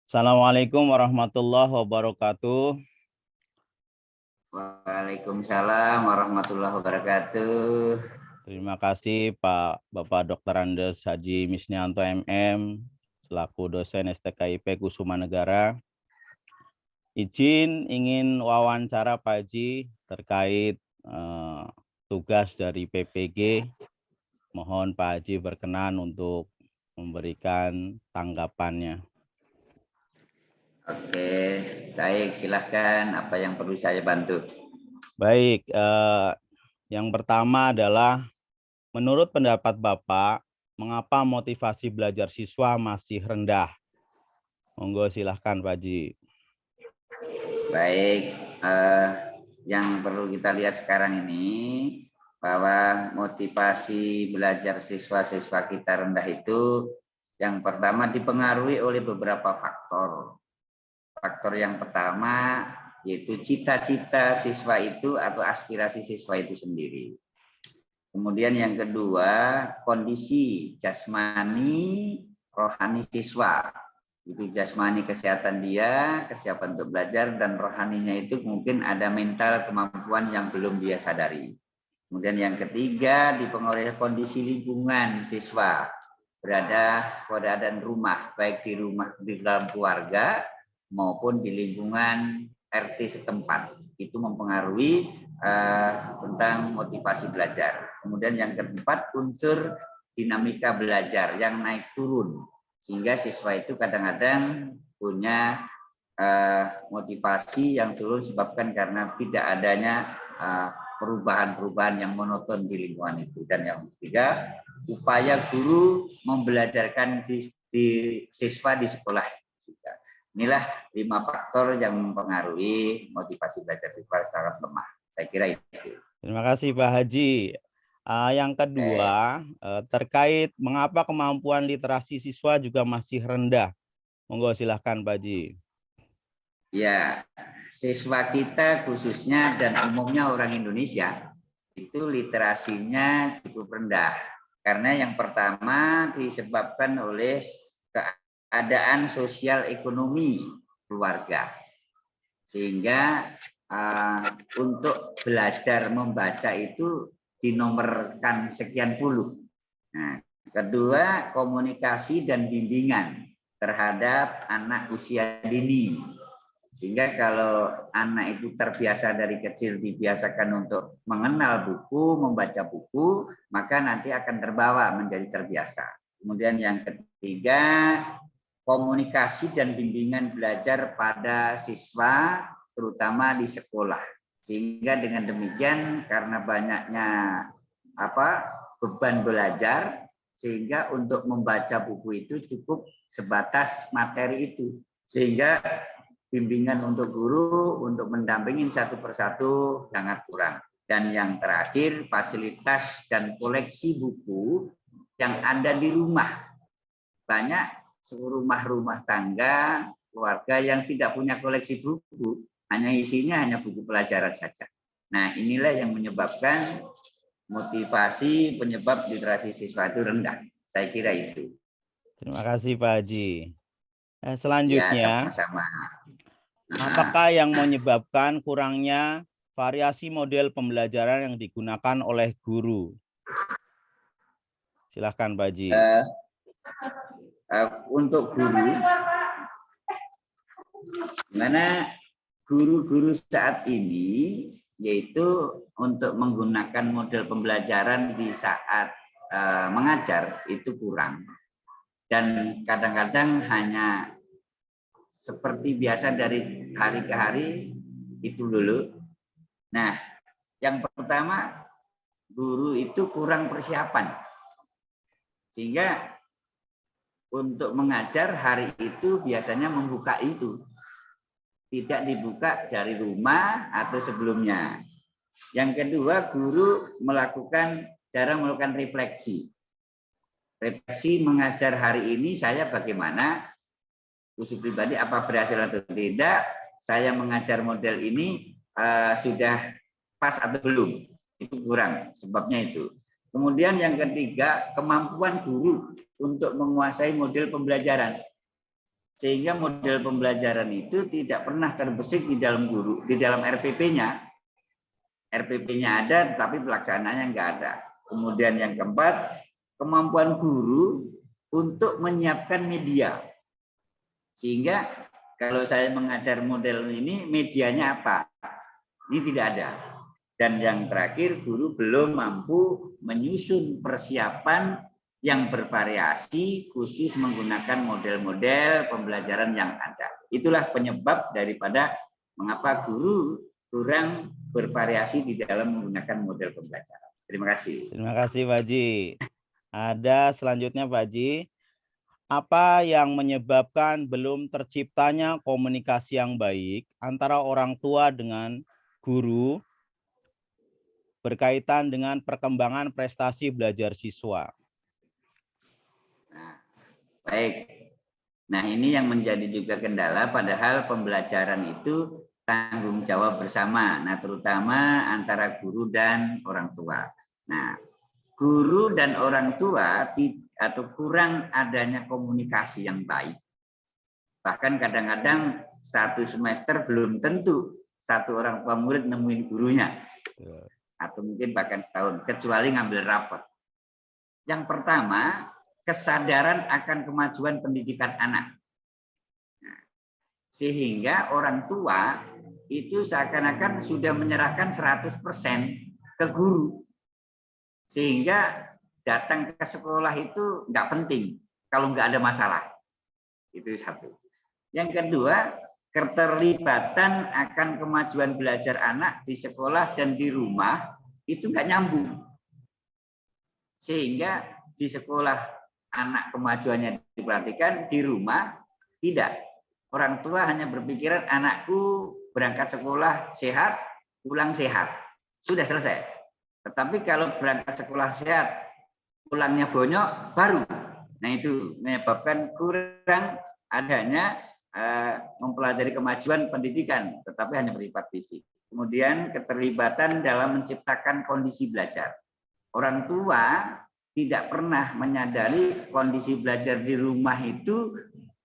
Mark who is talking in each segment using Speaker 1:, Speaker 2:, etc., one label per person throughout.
Speaker 1: Assalamualaikum warahmatullahi wabarakatuh.
Speaker 2: Waalaikumsalam warahmatullahi wabarakatuh.
Speaker 1: Terima kasih Bapak Dr. Andes Haji Misnianto MM selaku dosen STKIP Kusuma Negara. Izin ingin wawancara Pak Haji terkait tugas dari PPG. Mohon Pak Haji berkenan untuk memberikan tanggapannya.
Speaker 2: Oke, baik, silahkan. Apa yang perlu saya bantu?
Speaker 1: Baik, yang pertama adalah menurut pendapat Bapak, mengapa motivasi belajar siswa masih rendah? Monggo silahkan Pak Haji.
Speaker 2: Baik, yang perlu kita lihat sekarang ini bahwa motivasi belajar siswa-siswa kita rendah itu yang pertama dipengaruhi oleh beberapa faktor. Faktor yang pertama yaitu cita-cita siswa itu atau aspirasi siswa itu sendiri. Kemudian yang kedua, kondisi jasmani rohani siswa. Itu jasmani kesehatan dia, kesiapan untuk belajar, dan rohaninya itu mungkin ada mental kemampuan yang belum dia sadari. Kemudian yang ketiga, dipengaruhi kondisi lingkungan siswa. Berada dan rumah, baik di dalam keluarga maupun di lingkungan RT setempat. Itu mempengaruhi tentang motivasi belajar. Kemudian yang keempat, unsur dinamika belajar yang naik turun. Sehingga siswa itu kadang-kadang punya motivasi yang turun disebabkan karena tidak adanya perubahan-perubahan yang monoton di lingkungan itu. Dan yang ketiga, upaya guru membelajarkan siswa di sekolah juga. Inilah 5 faktor yang mempengaruhi motivasi belajar siswa sangat lemah. Saya kira itu.
Speaker 1: Terima kasih Pak Haji. Yang kedua, terkait mengapa kemampuan literasi siswa juga masih rendah. Monggo silahkan Pak Haji.
Speaker 2: Ya, siswa kita khususnya dan umumnya orang Indonesia itu literasinya cukup rendah. Karena yang pertama disebabkan oleh keadaan sosial ekonomi keluarga. Sehingga untuk belajar membaca itu dinomorkan sekian puluh. Nah, kedua, komunikasi dan bimbingan terhadap anak usia dini. Sehingga kalau anak itu terbiasa dari kecil dibiasakan untuk mengenal buku, membaca buku, maka nanti akan terbawa menjadi terbiasa. Kemudian yang ketiga, komunikasi dan bimbingan belajar pada siswa, terutama di sekolah. Sehingga dengan demikian karena banyaknya beban belajar, sehingga untuk membaca buku itu cukup sebatas materi itu. Sehingga bimbingan untuk guru untuk mendampingi satu persatu sangat kurang. Dan yang terakhir, fasilitas dan koleksi buku yang ada di rumah. Banyak rumah tangga, keluarga yang tidak punya koleksi buku, hanya isinya hanya buku pelajaran saja. Nah, inilah yang menyebabkan motivasi penyebab literasi siswa itu rendah. Saya kira itu.
Speaker 1: Terima kasih Pak Haji.
Speaker 2: Ya,
Speaker 1: Selanjutnya,
Speaker 2: sama-sama.
Speaker 1: apakah yang menyebabkan kurangnya variasi model pembelajaran yang digunakan oleh guru? Silahkan Pak Haji.
Speaker 2: Untuk guru, mana guru-guru saat ini yaitu untuk menggunakan model pembelajaran di saat mengajar itu kurang, dan kadang-kadang hanya seperti biasa dari hari ke hari itu dulu. Nah, yang pertama, guru itu kurang persiapan, sehingga untuk mengajar hari itu biasanya membuka itu tidak dibuka dari rumah atau sebelumnya. Yang kedua, guru cara melakukan refleksi. Refleksi mengajar hari ini saya bagaimana, khusus pribadi apa berhasil atau tidak, saya mengajar model ini sudah pas atau belum, itu kurang, sebabnya itu. Kemudian yang ketiga, kemampuan guru untuk menguasai model pembelajaran. Sehingga model pembelajaran itu tidak pernah terbesit di dalam guru, di dalam RPP-nya. RPP-nya ada, tapi pelaksanaannya nggak ada. Kemudian yang keempat, kemampuan guru untuk menyiapkan media. Sehingga kalau saya mengajar model ini, medianya apa? Ini tidak ada. Dan yang terakhir, guru belum mampu menyusun persiapan yang bervariasi khusus menggunakan model-model pembelajaran yang ada. Itulah penyebab daripada mengapa guru kurang bervariasi di dalam menggunakan model pembelajaran. Terima kasih.
Speaker 1: Terima kasih Pak Haji. Ada selanjutnya Pak Haji. Apa yang menyebabkan belum terciptanya komunikasi yang baik antara orang tua dengan guru berkaitan dengan perkembangan prestasi belajar siswa?
Speaker 2: Nah, baik. Nah, ini yang menjadi juga kendala, padahal pembelajaran itu tanggung jawab bersama, nah terutama antara guru dan orang tua. Nah, guru dan orang tua atau kurang adanya komunikasi yang baik. Bahkan kadang-kadang satu semester belum tentu satu orang tua murid nemuin gurunya. Atau mungkin bahkan setahun, kecuali ngambil rapot. Yang pertama, kesadaran akan kemajuan pendidikan anak. Nah, sehingga orang tua itu seakan-akan sudah menyerahkan 100% ke guru. Sehingga datang ke sekolah itu nggak penting kalau nggak ada masalah. Itu satu. Yang kedua, keterlibatan akan kemajuan belajar anak di sekolah dan di rumah itu nggak nyambung. Sehingga di sekolah anak kemajuannya diperhatikan, di rumah tidak. Orang tua hanya berpikiran anakku berangkat sekolah sehat, pulang sehat. Sudah selesai. Tetapi kalau berangkat sekolah sehat, pulangnya bonyok, baru. Nah itu menyebabkan kurang adanya mempelajari kemajuan pendidikan, tetapi hanya bersifat fisik. Kemudian keterlibatan dalam menciptakan kondisi belajar. Orang tua tidak pernah menyadari kondisi belajar di rumah itu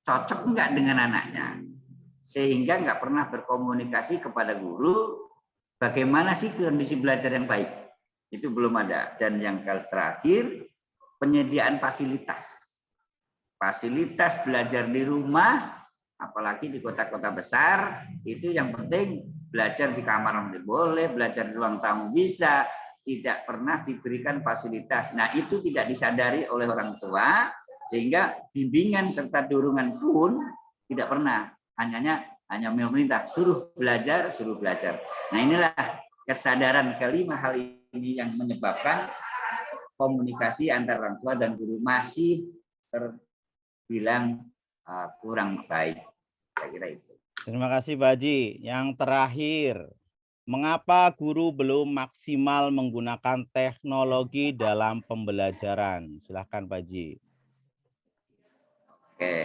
Speaker 2: cocok enggak dengan anaknya. Sehingga enggak pernah berkomunikasi kepada guru, bagaimana sih kondisi belajar yang baik. Itu belum ada. Dan yang terakhir, penyediaan fasilitas. Fasilitas belajar di rumah, apalagi di kota-kota besar, itu yang penting belajar di kamar boleh, belajar di ruang tamu bisa, tidak pernah diberikan fasilitas. Nah, itu tidak disadari oleh orang tua, sehingga bimbingan serta dorongan pun tidak pernah. Hanya memerintah, suruh belajar, suruh belajar. Nah, inilah kesadaran kelima hal ini yang menyebabkan komunikasi antara orang tua dan guru masih terbilang kurang baik. Saya kira itu.
Speaker 1: Terima kasih Pak Haji. Yang terakhir, mengapa guru belum maksimal menggunakan teknologi dalam pembelajaran? Silahkan Pak Haji.
Speaker 2: Oke.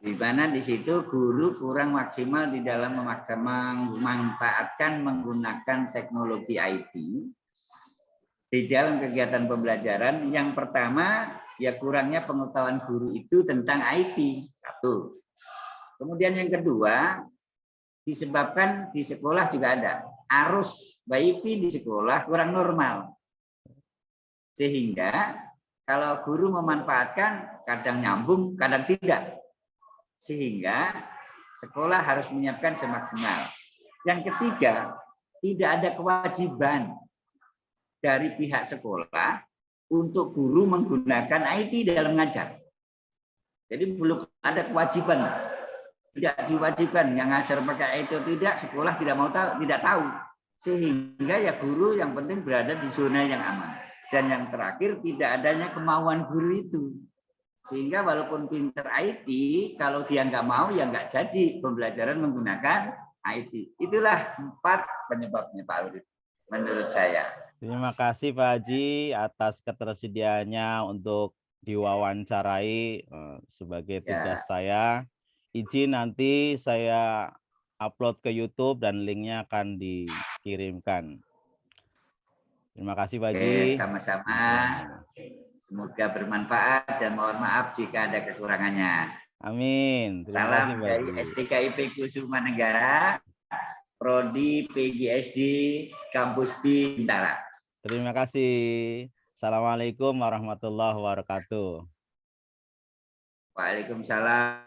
Speaker 2: Di mana di situ guru kurang maksimal di dalam memanfaatkan menggunakan teknologi IT di dalam kegiatan pembelajaran. Yang pertama, ya kurangnya pengetahuan guru itu tentang IT. Satu. Kemudian yang kedua, disebabkan di sekolah juga ada arus WiFi di sekolah kurang normal. Sehingga kalau guru memanfaatkan kadang nyambung, kadang tidak. Sehingga sekolah harus menyiapkan semaksimal. Yang ketiga, tidak ada kewajiban dari pihak sekolah untuk guru menggunakan IT dalam mengajar. Jadi belum ada kewajiban. Tidak diwajibkan yang ngajar pakai itu tidak, sekolah tidak mau tahu, tidak tahu. Sehingga ya guru yang penting berada di zona yang aman. Dan yang terakhir tidak adanya kemauan guru itu. Sehingga walaupun pinter IT, kalau dia nggak mau ya nggak jadi pembelajaran menggunakan IT. Itulah 4 penyebabnya Pak Urip, menurut saya.
Speaker 1: Terima kasih Pak Haji atas ketersediaannya untuk diwawancarai sebagai tugas saya. Izin nanti saya upload ke YouTube dan linknya akan dikirimkan. Terima kasih Pak Haji.
Speaker 2: Sama-sama. Semoga bermanfaat dan mohon maaf jika ada kekurangannya.
Speaker 1: Amin. Terima kasih,
Speaker 2: Salam
Speaker 1: Pak
Speaker 2: dari
Speaker 1: Haji.
Speaker 2: STKIP Kusuma Negara, Prodi PGSD Kampus Bintara.
Speaker 1: Terima kasih. Assalamualaikum warahmatullahi wabarakatuh.
Speaker 2: Waalaikumsalam.